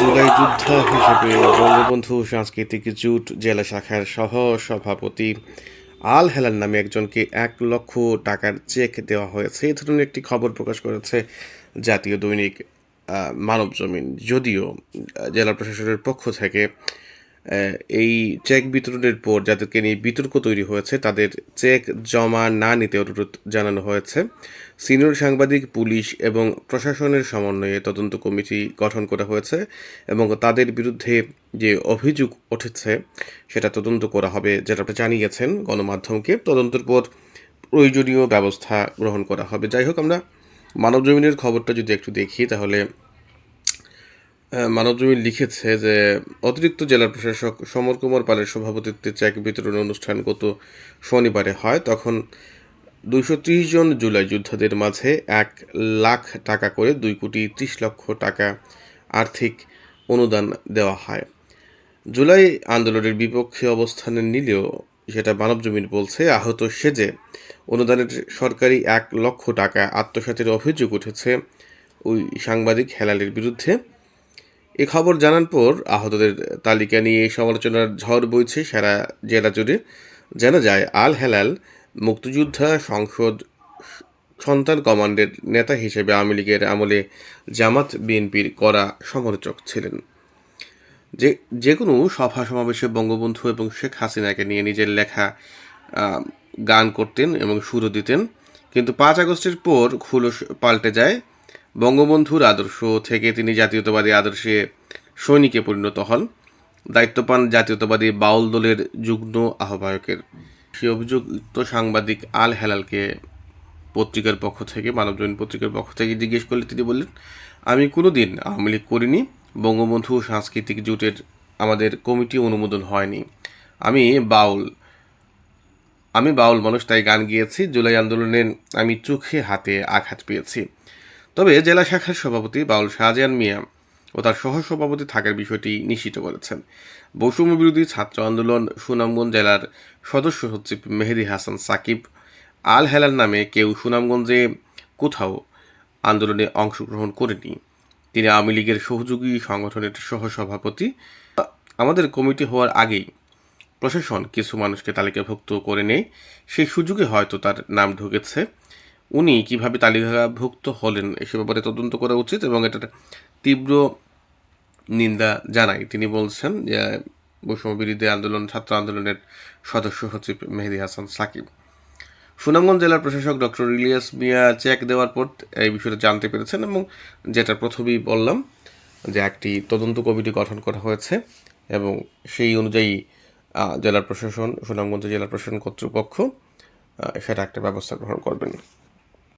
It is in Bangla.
জুলাই যোদ্ধা হিসেবে বঙ্গবন্ধু সাংস্কৃতিক জুট জেলা শাখার সহ সভাপতি আল হেলাল নামে একজনকে ১ লক্ষ টাকার চেক দেওয়া হয়েছে, এ ধরনের একটি খবর প্রকাশ করেছে জাতীয় দৈনিক মানবজমিন। যদিও জেলা প্রশাসনের পক্ষ থেকে এই চেক বিতরণের পর যাদেরকে নিয়ে বিতর্ক তৈরি হয়েছে তাদের চেক জমা না নিতে অনুরোধ জানানো হয়েছে। সিনিয়র সাংবাদিক, পুলিশ এবং প্রশাসনের সমন্বয়ে তদন্ত কমিটি গঠন করা হয়েছে এবং তাদের বিরুদ্ধে যে অভিযোগ উঠেছে সেটা তদন্ত করা হবে, যেটা আপনি জানিয়েছেন গণমাধ্যমকে। তদন্তের পর প্রয়োজনীয় ব্যবস্থা গ্রহণ করা হবে। যাই হোক, আমরা মানবজমিনের খবরটা যদি একটু দেখি তাহলে মানবজমিন লিখেছে যে অতিরিক্ত জেলা প্রশাসক সমর কুমার পালের সভাপতিত্বে চেক বিতরণ অনুষ্ঠান গত শনিবারে হয়। তখন ২৩০ জন জুলাই যোদ্ধাদের মাঝে ১ লাখ টাকা করে ২,৩০,০০,০০০ টাকা আর্থিক অনুদান দেওয়া হয়। জুলাই আন্দোলনের বিপক্ষে অবস্থান নিলেও, সেটা মানবজমিন বলছে, আহত সেজে অনুদানের সরকারি ১ লক্ষ টাকা আত্মসাতের অভিযোগ উঠেছে ওই সাংবাদিক হেলালের বিরুদ্ধে। এ খবর জানার পর আহতদের তালিকা নিয়ে সমালোচনার ঝড় বইছে সারা জেলা জুড়ে। জানা যায়, আল হেলাল মুক্তিযোদ্ধা সংসদ সন্তান কমান্ডের নেতা হিসেবে আওয়ামী লীগের আমলে জামাত বিএনপির কড়া সমালোচক ছিলেন। যে কোনো সভা সমাবেশে বঙ্গবন্ধু এবং শেখ হাসিনাকে নিয়ে নিজের লেখা গান করতেন এবং সুরও দিতেন। কিন্তু ৫ আগস্টের পর খুলস পাল্টে যায়। বঙ্গবন্ধুর আদর্শ থেকে তিনি জাতীয়তাবাদী আদর্শে সৈনিকে পরিণত হন। দায়িত্ব পান জাতীয়তাবাদী বাউল দলের যুগ্ম আহ্বায়কের। সেই অভিযুক্ত সাংবাদিক আল হেলালকে পত্রিকার পক্ষ থেকে, মানবজমিন পত্রিকার পক্ষ থেকে জিজ্ঞেস করলে তিনি বললেন, আমি কোনোদিন আওয়ামী লীগ করিনি। বঙ্গবন্ধু সাংস্কৃতিক জোটের আমাদের কমিটি অনুমোদন হয়নি। আমি বাউল মানুষ, তাই গান গিয়েছি। জুলাই আন্দোলনে আমি চোখে হাতে আঘাত পেয়েছি। তবে জেলা শাখার সভাপতি বাউল শাহজাহান মিয়া ও তার সহসভাপতি থাকার বিষয়টি নিশ্চিত করেছেন। বৈষম্য বিরোধী ছাত্র আন্দোলন সুনামগঞ্জ জেলার সদস্য সচিব মেহেদী হাসান সাকিব, আল হেলাল নামে কেউ সুনামগঞ্জে কোথাও আন্দোলনে অংশগ্রহণ করেনি। তিনি আওয়ামী লীগের সহযোগী সংগঠনের সহসভাপতি। আমাদের কমিটি হওয়ার আগেই প্রশাসন কিছু মানুষকে তালিকাভুক্ত করে নেয়, সেই সুযোগে হয়তো তার নাম ঢুকেছে। উনি কিভাবে তালিকাভুক্ত হলেন এসব ব্যাপারে তদন্ত করা উচিত এবং এটার তীব্র নিন্দা জানাই, তিনি বলছেন। যে বৈষম্য বিরোধী আন্দোলন ছাত্র আন্দোলনের সদস্য সচিব মেহেদী হাসান সাকিব। সুনামগঞ্জ জেলার প্রশাসক ডক্টর ইলিয়াস মিয়া চেক দেওয়ার পর এই বিষয়টা জানতে পেরেছেন এবং যেটা প্রথমেই বললাম যে একটি তদন্ত কমিটি গঠন করা হয়েছে এবং সেই অনুযায়ী জেলা প্রশাসন, সুনামগঞ্জ জেলা প্রশাসন কর্তৃপক্ষ সেটা একটা ব্যবস্থা গ্রহণ করবেন।